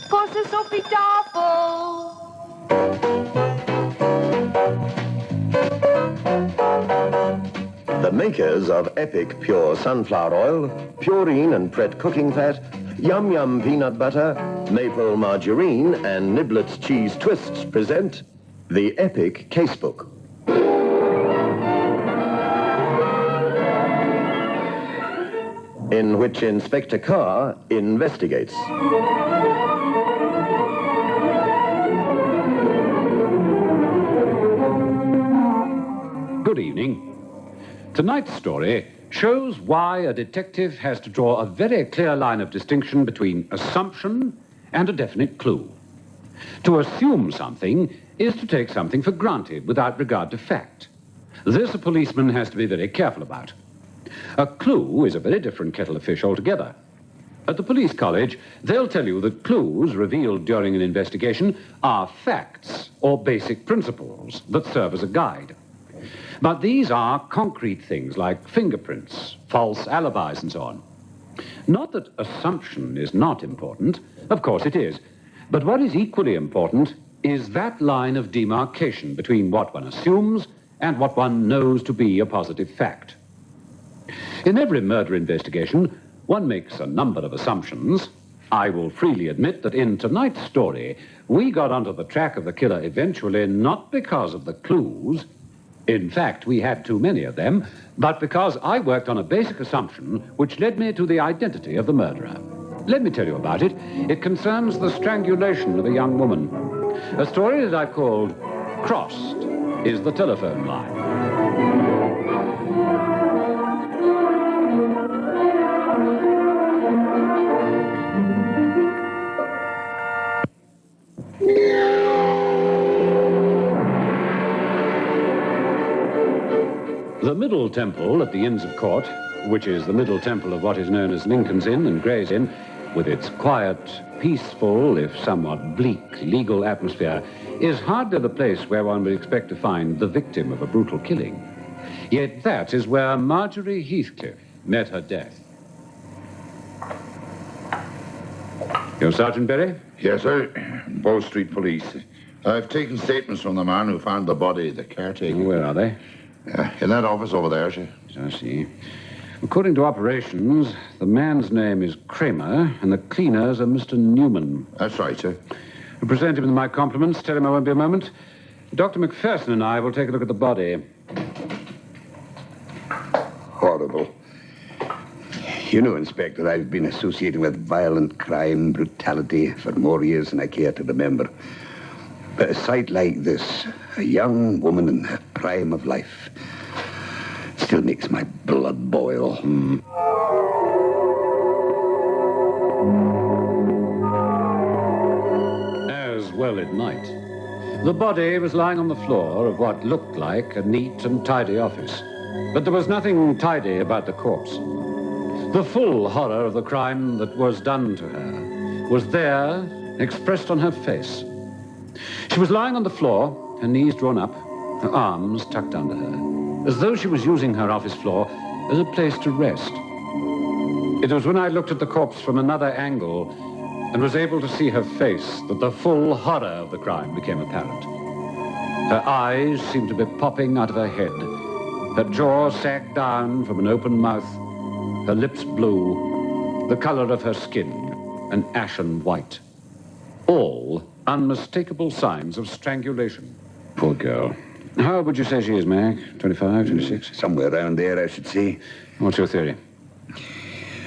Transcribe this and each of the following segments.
große Sophie-Tafel. The makers of Epic Pure Sunflower Oil, Purine and Pret Cooking Fat, Yum Yum Peanut Butter, Maple Margarine and Niblets Cheese Twists present the Epic Casebook. In which Inspector Carr investigates. Good evening. Tonight's story shows why a detective has to draw a very clear line of distinction between assumption and a definite clue. To assume something is to take something for granted without regard to fact. This a policeman has to be very careful about. A clue is a very different kettle of fish altogether. At the police college, they'll tell you that clues revealed during an investigation are facts or basic principles that serve as a guide. But these are concrete things like fingerprints, false alibis, and so on. Not that assumption is not important. Of course it is. But what is equally important is that line of demarcation between what one assumes and what one knows to be a positive fact. In every murder investigation, one makes a number of assumptions. I will freely admit that in tonight's story, we got onto the track of the killer eventually not because of the clues. In fact, we had too many of them, but because I worked on a basic assumption which led me to the identity of the murderer. Let me tell you about it. It concerns the strangulation of a young woman. A story that I've called Crossed is the telephone line. The Middle Temple at the Inns of Court, which is the Middle Temple of what is known as Lincoln's Inn and Gray's Inn, with its quiet, peaceful, if somewhat bleak, legal atmosphere, is hardly the place where one would expect to find the victim of a brutal killing. Yet that is where Marjorie Heathcliff met her death. You're Sergeant Berry? Yes, sir. Bow Street Police. I've taken statements from the man who found the body, the caretaker. Where are they? In that office over there, sir. I see. According to operations, the man's name is Kramer, and the cleaners are Mr. Newman. That's right, sir. I'll present him with my compliments. Tell him I won't be a moment. Dr. McPherson and I will take a look at the body. Horrible. You know, Inspector, I've been associating with violent crime, brutality for more years than I care to remember. But a sight like this, a young woman in the prime of life, still makes my blood boil. As well it might. The body was lying on the floor of what looked like a neat and tidy office. But there was nothing tidy about the corpse. The full horror of the crime that was done to her was there, expressed on her face. She was lying on the floor, her knees drawn up, her arms tucked under her, as though she was using her office floor as a place to rest. It was when I looked at the corpse from another angle and was able to see her face that the full horror of the crime became apparent. Her eyes seemed to be popping out of her head. Her jaw sagged down from an open mouth, her lips blue, the color of her skin an ashen white. All unmistakable signs of strangulation. Poor girl. How old would you say she is, Mac? 25, 26? Somewhere around there, I should say. What's your theory?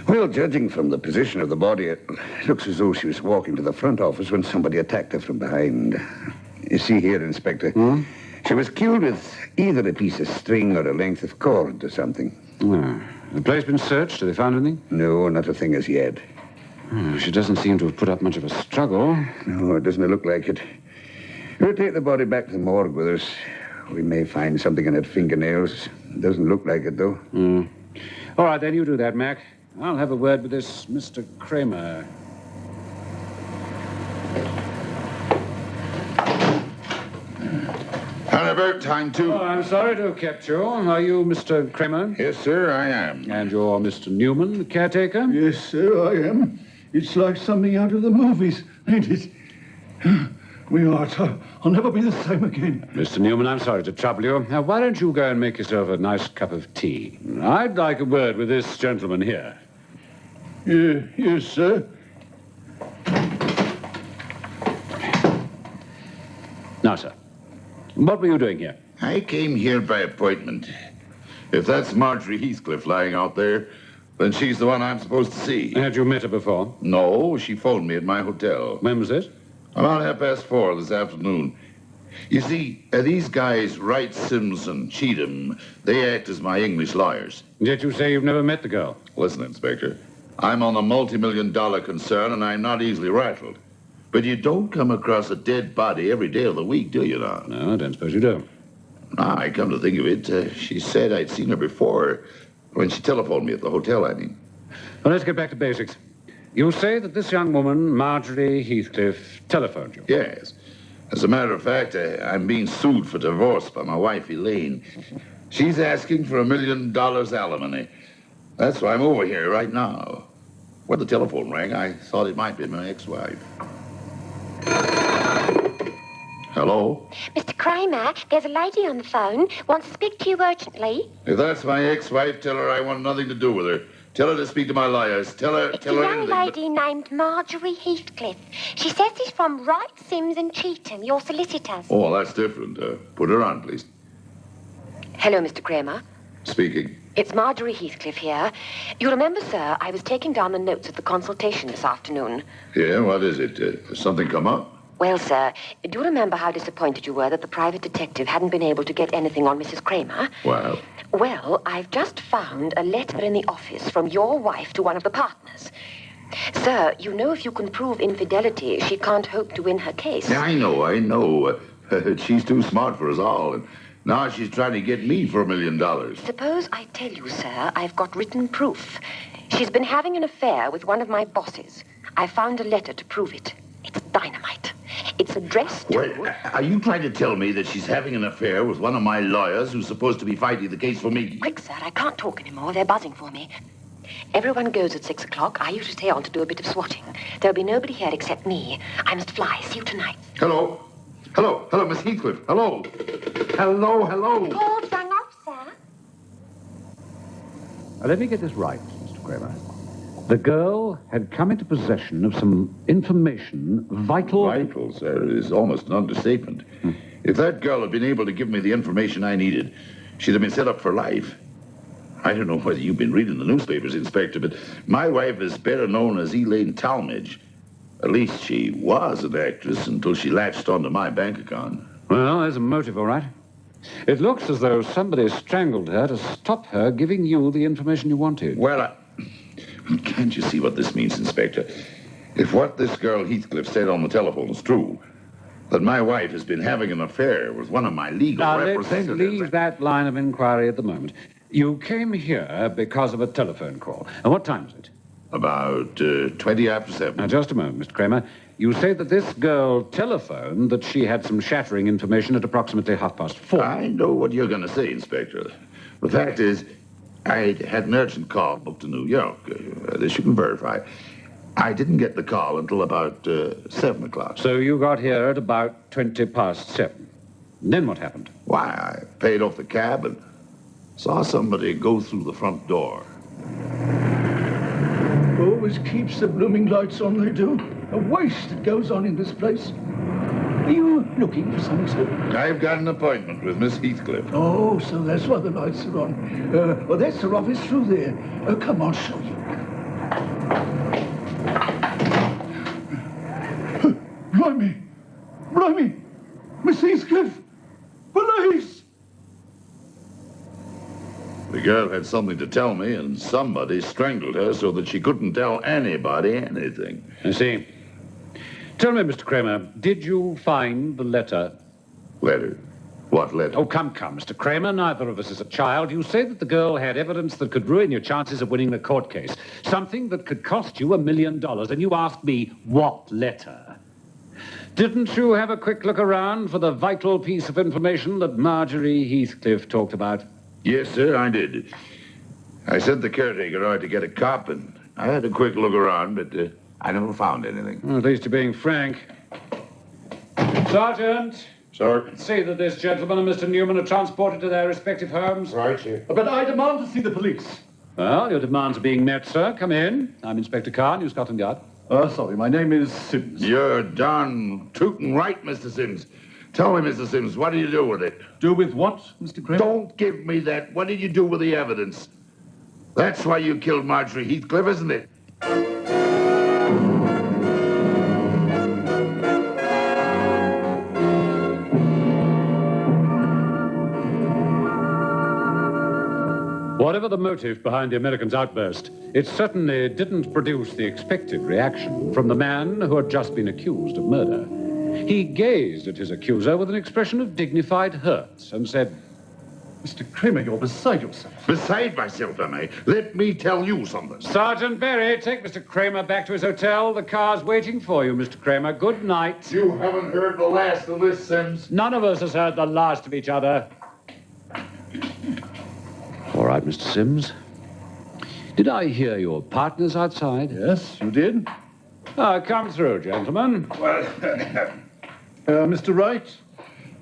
Well, judging from the position of the body, it looks as though she was walking to the front office when somebody attacked her from behind. You see here, Inspector, she was killed with either a piece of string or a length of cord or something. The place been searched? Have they found anything? No, not a thing as yet. She doesn't seem to have put up much of a struggle. No, it doesn't look like it. We'll take the body back to the morgue with us. We may find something in her fingernails. Doesn't look like it, though. All right, then, you do that, Mac. I'll have a word with this Mr. Kramer. And about time, too. Oh, I'm sorry to have kept you. Are you Mr. Kramer? Yes, sir, I am. And you're Mr. Newman, the caretaker? Yes, sir, I am. It's like something out of the movies, ain't it? We are. I'll never be the same again. Mr. Newman, I'm sorry to trouble you. Now, why don't you go and make yourself a nice cup of tea? I'd like a word with this gentleman here. Yes, sir. Now, sir, what were you doing here? I came here by appointment. If that's Marjorie Heathcliff lying out there, then she's the one I'm supposed to see. Had you met her before? No, she phoned me at my hotel. When was this? About 4:30 this afternoon. You see, these guys, Wright, Simpson, Cheatham, they act as my English lawyers. Yet you say you've never met the girl. Listen, Inspector, I'm on a multi-million-dollar concern, and I'm not easily rattled. But you don't come across a dead body every day of the week, do you now? No, I don't suppose you do. I come to think of it, she said I'd seen her before, when she telephoned me at the hotel, I mean. Well, let's get back to basics. You say that this young woman, Marjorie Heathcliff, telephoned you. Yes. As a matter of fact, I'm being sued for divorce by my wife, Elaine. She's asking for $1 million alimony. That's why I'm over here right now. When the telephone rang, I thought it might be my ex-wife. Hello? Mr. Kramer, there's a lady on the phone. Wants to speak to you urgently. If that's my ex-wife, tell her I want nothing to do with her. Tell her to speak to my lawyers. Tell her It's a young anything. lady named Marjorie Heathcliff. She says she's from Wright, Sims and Cheatham, your solicitors. Oh, that's different. Put her on, please. Hello, Mr. Kramer. Speaking. It's Marjorie Heathcliff here. You remember, sir, I was taking down the notes of the consultation this afternoon. Yeah, what is it? Has something come up? Well, sir, do you remember how disappointed you were that the private detective hadn't been able to get anything on Mrs. Kramer? Well, Well, I've just found a letter in the office from your wife to one of the partners. Sir, you know if you can prove infidelity, she can't hope to win her case. I know. She's too smart for us all. And now she's trying to get me for $1 million. Suppose I tell you, sir, I've got written proof. She's been having an affair with one of my bosses. I found a letter to prove it. It's dynamite. It's addressed to... Well, are you trying to tell me that she's having an affair with one of my lawyers who's supposed to be fighting the case for me? Quick, sir, I can't talk anymore. They're buzzing for me. Everyone goes at 6 o'clock. I usually stay on to do a bit of swatting. There'll be nobody here except me. I must fly. See you tonight. Hello, Miss Heathcliff. Hello. Call's rang off, sir. Let me get this right, Mr. Kramer. The girl had come into possession of some information vital... Vital, sir, is almost an understatement. If that girl had been able to give me the information I needed, she'd have been set up for life. I don't know whether you've been reading the newspapers, Inspector, but my wife is better known as Elaine Talmadge. At least she was an actress until she latched onto my bank account. Well, there's a motive, all right. It looks as though somebody strangled her to stop her giving you the information you wanted. Well, can't you see what this means, Inspector? If what this girl Heathcliff said on the telephone is true, that my wife has been having an affair with one of my legal Now, let's representatives... leave that line of inquiry at the moment. You came here because of a telephone call. And what time was it? About 20 after 7. Now, just a moment, Mr. Kramer. You say that this girl telephoned that she had some shattering information at approximately 4:30. I know what you're going to say, Inspector. The fact is, I had an urgent call booked to New York. This you can verify. I didn't get the call until about 7 o'clock. So you got here at about 7:20. Then what happened? Why, I paid off the cab and saw somebody go through the front door. Always keeps the blooming lights on, they do. A waste that goes on in this place. Are you looking for something, sir? I've got an appointment with Miss Heathcliff. Oh, so that's why the lights are on. Well, that's her office through there. Come on, show you. Blimey! Miss Heathcliff! Police! The girl had something to tell me, and somebody strangled her so that she couldn't tell anybody anything. I see. Tell me, Mr. Kramer, did you find the letter? Letter? What letter? Oh, come, Mr. Kramer. Neither of us is a child. You say that the girl had evidence that could ruin your chances of winning the court case. Something that could cost you $1 million. And you ask me, what letter? Didn't you have a quick look around for the vital piece of information that Marjorie Heathcliff talked about? Yes, sir, I did. I sent the caretaker out to get a cop, and I had a quick look around, but I never found anything. Well, at least you're being frank. Sergeant! Sir? See that this gentleman and Mr. Newman are transported to their respective homes. Right, sir. But I demand to see the police. Well, your demands are being met, sir. Come in. I'm Inspector Carr, New Scotland Yard. Sorry, my name is Sims. You're darn tootin' right, Mr. Sims. Tell me, Mr. Sims, what did you do with it? Do with what, Mr. Kramer? Don't give me that. What did you do with the evidence? That's why you killed Marjorie Heathcliff, isn't it? Whatever the motive behind the American's outburst, it certainly didn't produce the expected reaction from the man who had just been accused of murder. He gazed at his accuser with an expression of dignified hurt and said, Mr. Kramer, you're beside yourself. Beside myself, am I? Let me tell you something. Sergeant Berry, take Mr. Kramer back to his hotel. The car's waiting for you, Mr. Kramer. Good night. You haven't heard the last of this, Sims. None of us has heard the last of each other. All right, Mr. Sims. Did I hear your partners outside? Yes, you did. Come through, gentlemen. Well, Mr. Wright,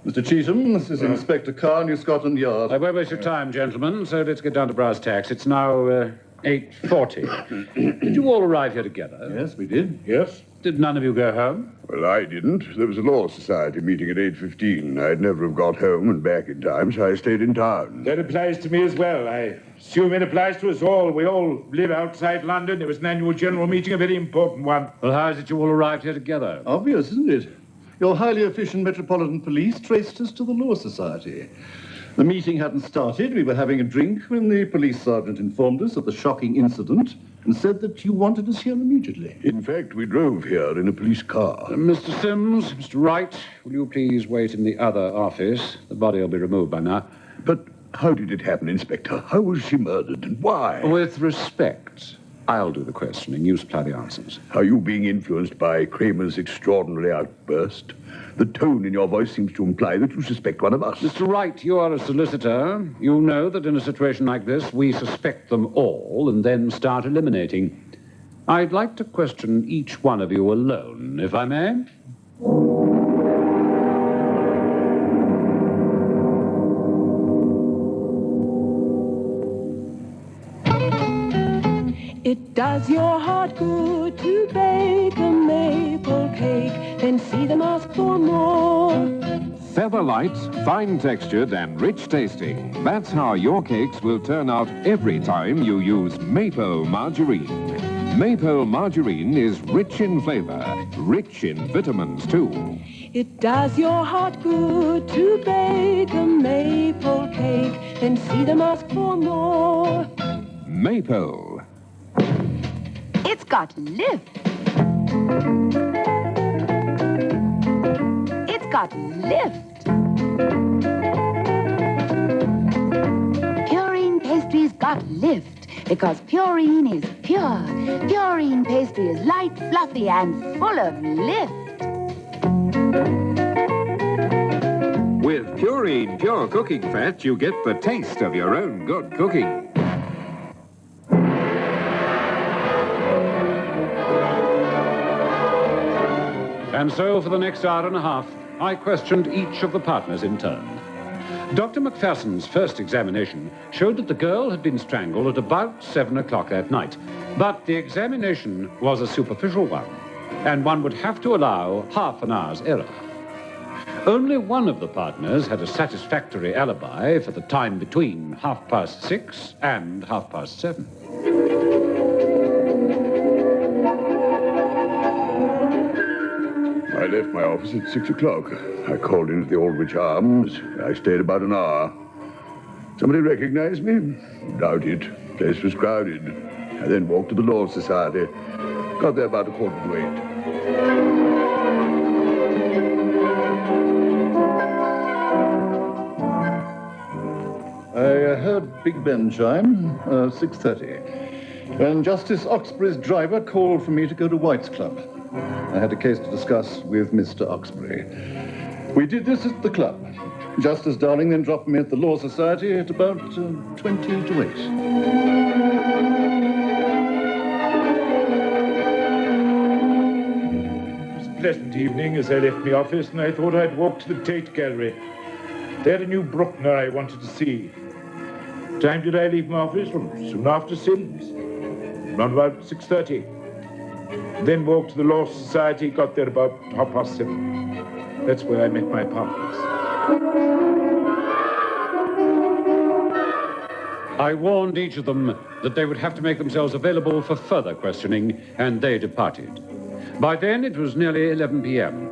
Mr. Cheatham, this is Inspector Carr, New Scotland Yard. I won't waste your time, gentlemen, so let's get down to brass tacks. It's now 8:40. Did you all arrive here together? Yes, we did. Yes? Did none of you go home? Well, I didn't. There was a law society meeting at 8:15. I'd never have got home and back in time, so I stayed in town. That applies to me as well. I assume it applies to us all. We all live outside London. It was an annual general meeting, a very important one. Well, how is it you all arrived here together? Obvious, isn't it? Your highly efficient Metropolitan Police traced us to the Law Society. The meeting hadn't started. We were having a drink when the police sergeant informed us of the shocking incident and said that you wanted us here immediately. In fact, we drove here in a police car. Mr. Sims, Mr. Wright, will you please wait in the other office? The body will be removed by now. But how did it happen, Inspector? How was she murdered and why? With respect, I'll do the questioning. You supply the answers. Are you being influenced by Kramer's extraordinary outburst? The tone in your voice seems to imply that you suspect one of us. Mr. Wright, you are a solicitor. You know that in a situation like this, we suspect them all and then start eliminating. I'd like to question each one of you alone, if I may. It does your heart good to bake a maple cake, then see them ask for more. Feather light, fine textured and rich tasting. That's how your cakes will turn out every time you use maple margarine. Maple margarine is rich in flavor, rich in vitamins too. It does your heart good to bake a maple cake, then see them ask for more. Maple. It's got lift. It's got lift. Purine pastry's got lift because purine is pure. Purine pastry is light, fluffy, and full of lift. With Purine Pure Cooking Fat, you get the taste of your own good cooking. And so, for the next hour and a half, I questioned each of the partners in turn. Dr. Macpherson's first examination showed that the girl had been strangled at about 7 o'clock that night. But the examination was a superficial one, and one would have to allow half an hour's error. Only one of the partners had a satisfactory alibi for the time between 6:30 and 7:30. I left my office at 6 o'clock. I called in at the Aldwych Arms. I stayed about an hour. Somebody recognized me? Doubt it. Place was crowded. I then walked to the Law Society. Got there about 7:45. I heard Big Ben chime, 6:30. When Justice Oxbury's driver called for me to go to White's Club. I had a case to discuss with Mr. Oxbury. We did this at the club. Justice Darling then dropped me at the Law Society at about 20 to 8. pleasant evening as I left my office, and I thought I'd walk to the Tate Gallery. They had a new Bruckner I wanted to see. Time did I leave my office? Well, soon after Sims. Round about 6:30. Then walked to the Law Society, got there about 7:30. That's where I met my partners. I warned each of them that they would have to make themselves available for further questioning, and they departed. By then, it was nearly 11 p.m.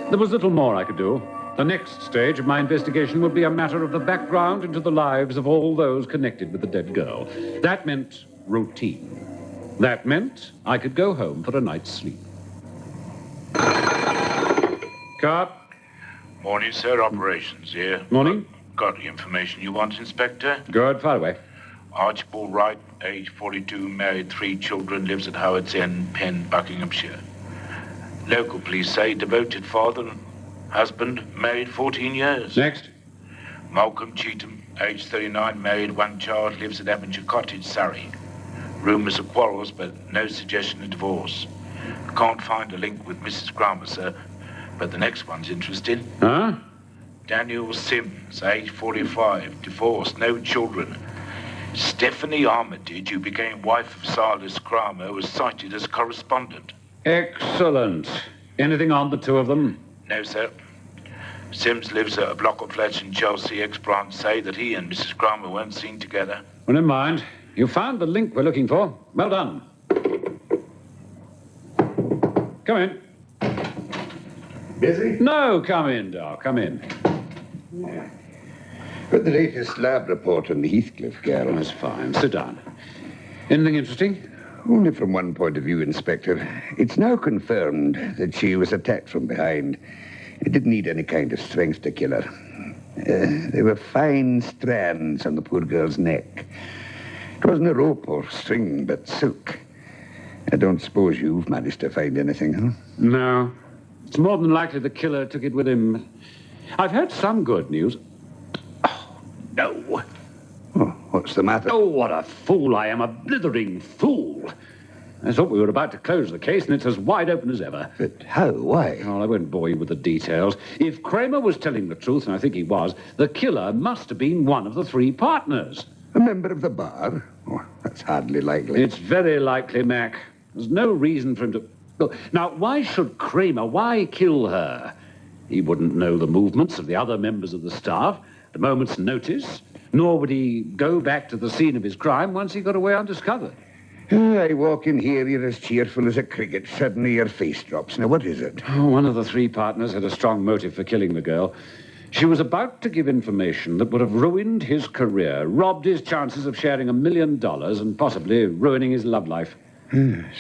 There was little more I could do. The next stage of my investigation would be a matter of the background into the lives of all those connected with the dead girl. That meant routine. That meant I could go home for a night's sleep. Car. Morning, sir. Operations here. Morning. Got the information you want, Inspector? Good, far away. Archibald Wright, age 42, married, 3 children, lives at Howard's End, Penn, Buckinghamshire. Local police say devoted father, husband, married 14 years. Next. Malcolm Cheetham, age 39, married, 1 child, lives at Abingdon Cottage, Surrey. Rumours of quarrels, but no suggestion of divorce. Can't find a link with Mrs. Grammer, sir, but the next one's interesting. Huh? Daniel Sims, age 45, divorced, no children. Stephanie Armitage, who became wife of Silas Kramer, was cited as correspondent. Excellent. Anything on the two of them? No, sir. Sims lives at a block of flats in Chelsea. Ex-branch say that he and Mrs. Kramer weren't seen together. Well, never mind. You found the link we're looking for. Well done. Come in. Busy? No, come in, Doc. Come in. Yeah. Got the latest lab report on the Heathcliff girl. That's fine. Sit down. Anything interesting? Only from one point of view, Inspector. It's now confirmed that she was attacked from behind. It didn't need any kind of strength to kill her. There were fine strands on the poor girl's neck. It wasn't a rope or string, but silk. I don't suppose you've managed to find anything, huh? No. It's more than likely the killer took it with him. I've heard some good news. Oh, no. Oh, what's the matter? Oh, what a fool I am. A blithering fool. I thought we were about to close the case, and it's as wide open as ever. But how? Why? Oh, I won't bore you with the details. If Kramer was telling the truth, and I think he was, the killer must have been one of the 3 partners. A member of the bar? Oh, that's hardly likely. It's very likely, Mac. There's no reason for him to... Look, now, why should Kramer, why kill her? He wouldn't know the movements of the other members of the staff at a moment's notice, nor would he go back to the scene of his crime once he got away undiscovered. I walk in here, you're as cheerful as a cricket. Suddenly your face drops. Now, what is it? Oh, one of the 3 partners had a strong motive for killing the girl. She was about to give information that would have ruined his career, robbed his chances of sharing $1 million, and possibly ruining his love life.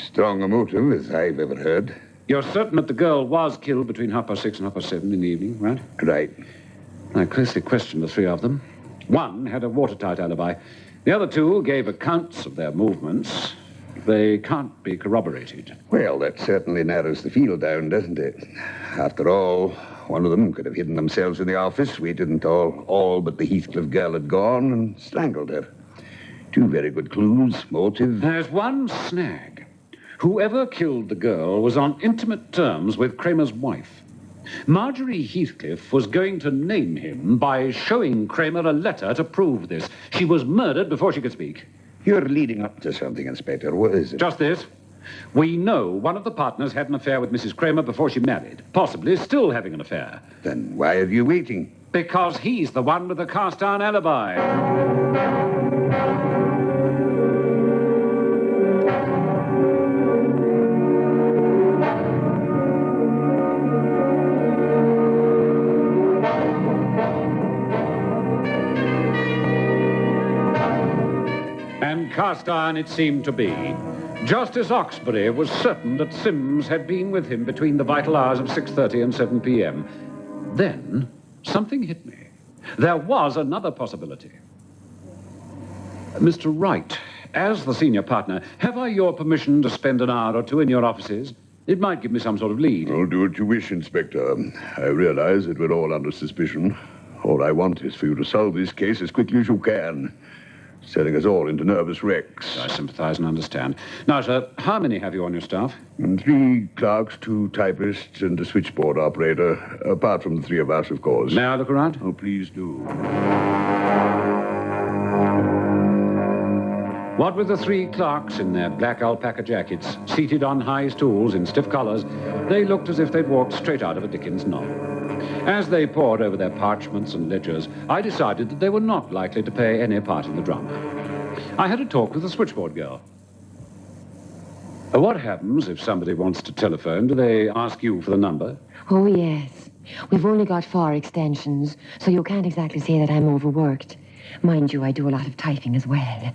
Strong a motive as I've ever heard. You're certain that the girl was killed between 6:30 and 7:30 in the evening, right? Right. I closely questioned the 3 of them. One had a watertight alibi. The other 2 gave accounts of their movements. They can't be corroborated. Well, that certainly narrows the field down, doesn't it? After all, one of them could have hidden themselves in the office, waited until all but the Heathcliff girl had gone, and strangled her. 2 very good clues, motive. There's one snag. Whoever killed the girl was on intimate terms with Kramer's wife. Marjorie Heathcliff was going to name him by showing Kramer a letter to prove this. She was murdered before she could speak. You're leading up to something, Inspector. What is it? Just this. We know one of the partners had an affair with Mrs. Kramer before she married, possibly still having an affair. Then why are you waiting? Because he's the one with the cast-iron alibi. And cast iron it seemed to be. Justice Oxbury was certain that Sims had been with him between the vital hours of 6:30 and 7 p.m. Then something hit me. There was another possibility. Mr. Wright, as the senior partner, have I your permission to spend an hour or 2 in your offices? It might give me some sort of lead. Oh, do what you wish, Inspector. I realize that we're all under suspicion. All I want is for you to solve this case as quickly as you can. setting us all into nervous wrecks. I sympathize and understand. Now, sir, how many have you on your staff? And 3 clerks, 2 typists, and a switchboard operator, apart from the 3 of us, of course. May I look around? Oh, please do. What with the 3 clerks in their black alpaca jackets, seated on high stools in stiff collars, they looked as if they'd walked straight out of a Dickens novel. As they pored over their parchments and ledgers, I decided that they were not likely to play any part in the drama. I had a talk with the switchboard girl. What happens if somebody wants to telephone? Do they ask you for the number? Oh, yes. We've only got 4 extensions, so you can't exactly say that I'm overworked. Mind you, I do a lot of typing as well.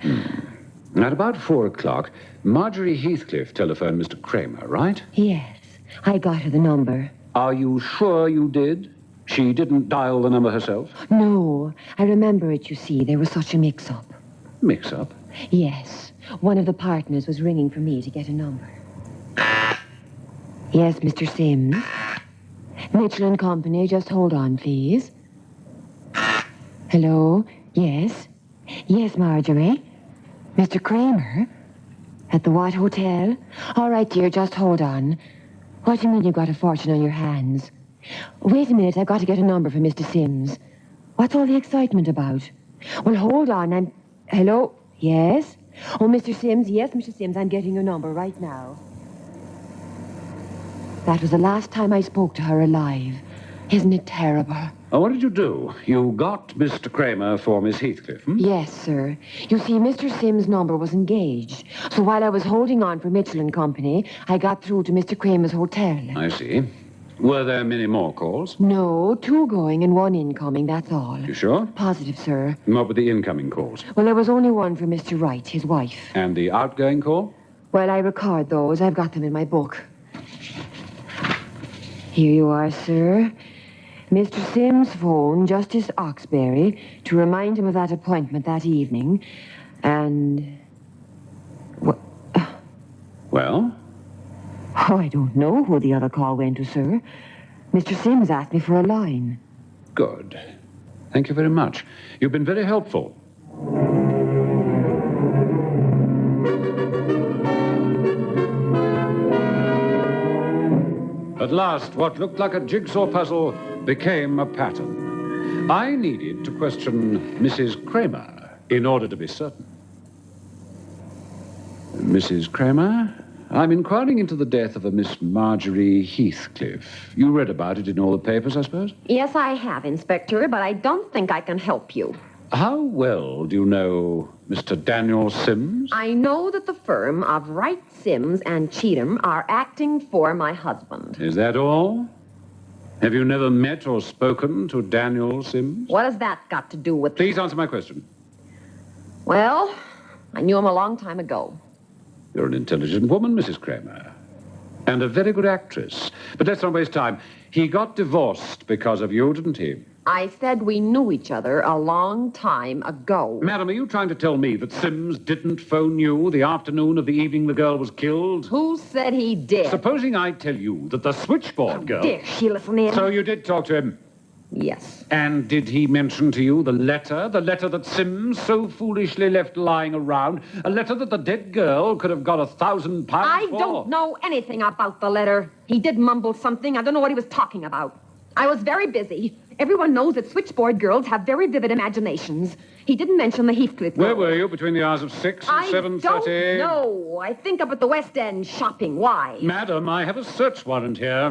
At about 4 o'clock, Marjorie Heathcliff telephoned Mr. Kramer, right? Yes, I got her the number. Are you sure you did? She didn't dial the number herself? No, I remember it, you see. There was such a mix-up. Mix-up? Yes, one of the partners was ringing for me to get a number. Yes, Mr. Sims. Mitchell and Company, just hold on, please. Hello? Yes? Yes, Marjorie? Mr. Kramer? At the what hotel? All right, dear, just hold on. What do you mean you've got a fortune on your hands? Wait a minute, I've got to get a number for Mr. Sims. What's all the excitement about? Well, hold on, Hello? Yes? Oh, Mr. Sims, yes, Mr. Sims, I'm getting your number right now. That was the last time I spoke to her alive. Isn't it terrible? What did you do? You got Mr. Kramer for Miss Heathcliff, Yes, sir. You see, Mr. Sims' number was engaged. So while I was holding on for Mitchell and Company, I got through to Mr. Kramer's hotel. I see. Were there many more calls? No, 2 going and 1 incoming, that's all. You sure? Positive, sir. What were the incoming calls? Well, there was only 1 for Mr. Wright, his wife. And the outgoing call? Well, I record those. I've got them in my book. Here you are, sir. Mr. Sims phoned Justice Oxbury to remind him of that appointment that evening, and... Well? Oh, I don't know who the other call went to, sir. Mr. Sims asked me for a line. Good. Thank you very much. You've been very helpful. At last, what looked like a jigsaw puzzle became a pattern. I needed to question Mrs. Kramer in order to be certain. Mrs. Kramer? I'm inquiring into the death of a Miss Marjorie Heathcliff. You read about it in all the papers, I suppose? Yes, I have, Inspector, but I don't think I can help you. How well do you know Mr. Daniel Sims? I know that the firm of Wright, Sims, and Cheatham are acting for my husband. Is that all? Have you never met or spoken to Daniel Sims? What has that got to do with... Please answer my question. Well, I knew him a long time ago. You're an intelligent woman, Mrs. Kramer. And a very good actress. But let's not waste time. He got divorced because of you, didn't he? I said we knew each other a long time ago. Madam, are you trying to tell me that Sims didn't phone you the afternoon of the evening the girl was killed? Who said he did? Supposing I tell you that the switchboard girl... Dare she listen in? So you did talk to him? Yes. And did he mention to you the letter that Sims so foolishly left lying around? A letter that the dead girl could have got £1,000 for? I don't know anything about the letter. He did mumble something. I don't know what he was talking about. I was very busy. Everyone knows that switchboard girls have very vivid imaginations. He didn't mention the Heathcliff girl. Where were you between the hours of 6 and 7:30? I don't know. I think up at the West End shopping. Why? Madam, I have a search warrant here.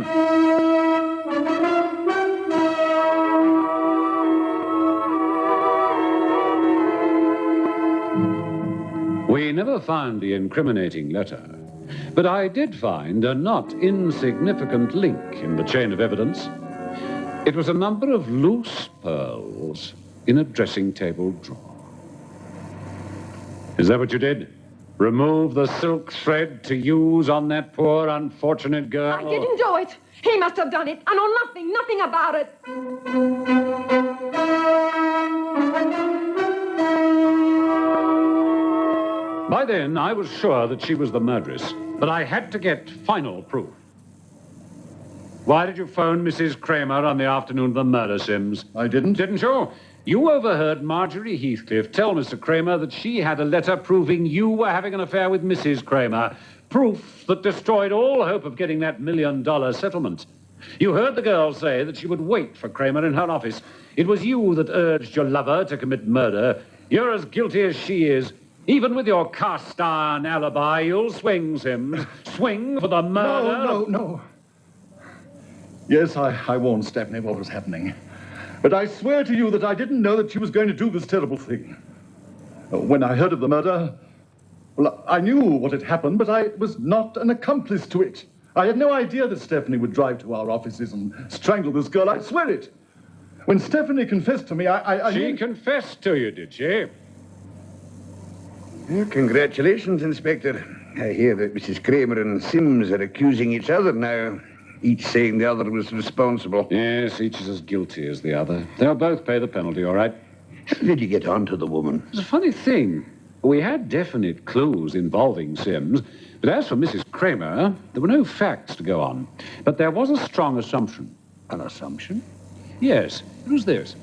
We never found the incriminating letter, but I did find a not insignificant link in the chain of evidence. It was a number of loose pearls in a dressing table drawer. Is that what you did? Remove the silk thread to use on that poor, unfortunate girl? I didn't do it. He must have done it. I know nothing about it. By then, I was sure that she was the murderess, but I had to get final proof. Why did you phone Mrs. Kramer on the afternoon of the murder, Sims? I didn't. Didn't you? You overheard Marjorie Heathcliff tell Mr. Kramer that she had a letter proving you were having an affair with Mrs. Kramer. Proof that destroyed all hope of getting that $1 million settlement. You heard the girl say that she would wait for Kramer in her office. It was you that urged your lover to commit murder. You're as guilty as she is. Even with your cast-iron alibi, you'll swing, Sims. Swing for the murder. No. Yes, I warned Stephanie what was happening. But I swear to you that I didn't know that she was going to do this terrible thing. When I heard of the murder, well, I knew what had happened, but I was not an accomplice to it. I had no idea that Stephanie would drive to our offices and strangle this girl. I swear it. When Stephanie confessed to me, She confessed to you, did she? Well, congratulations, Inspector. I hear that Mrs. Kramer and Sims are accusing each other now, each saying the other was responsible. Yes, each is as guilty as the other. They'll both pay the penalty, all right. How did you get on to the woman? It's a funny thing. We had definite clues involving Sims, but as for Mrs. Kramer, there were no facts to go on. But there was a strong assumption. An assumption? Yes, it was this.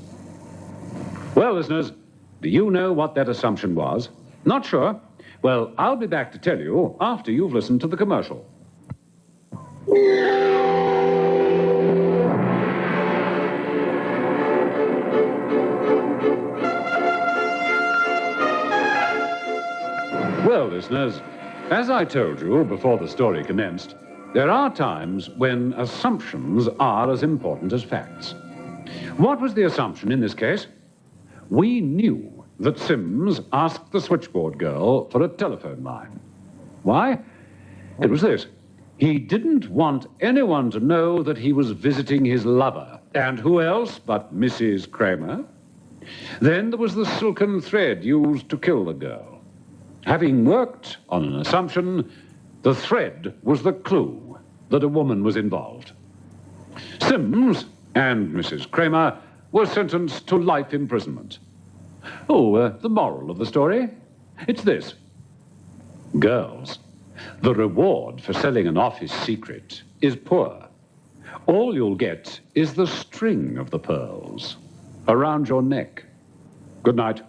Well, listeners, do you know what that assumption was? Not sure? Well, I'll be back to tell you after you've listened to the commercial. Well, listeners, as I told you before the story commenced, there are times when assumptions are as important as facts. What was the assumption in this case? We knew that Sims asked the switchboard girl for a telephone line. Why? It was this. He didn't want anyone to know that he was visiting his lover. And who else but Mrs. Kramer? Then there was the silken thread used to kill the girl. Having worked on an assumption, the thread was the clue that a woman was involved. Sims and Mrs. Kramer were sentenced to life imprisonment. The moral of the story? It's this. Girls, the reward for selling an office secret is poor. All you'll get is the string of the pearls around your neck. Good night.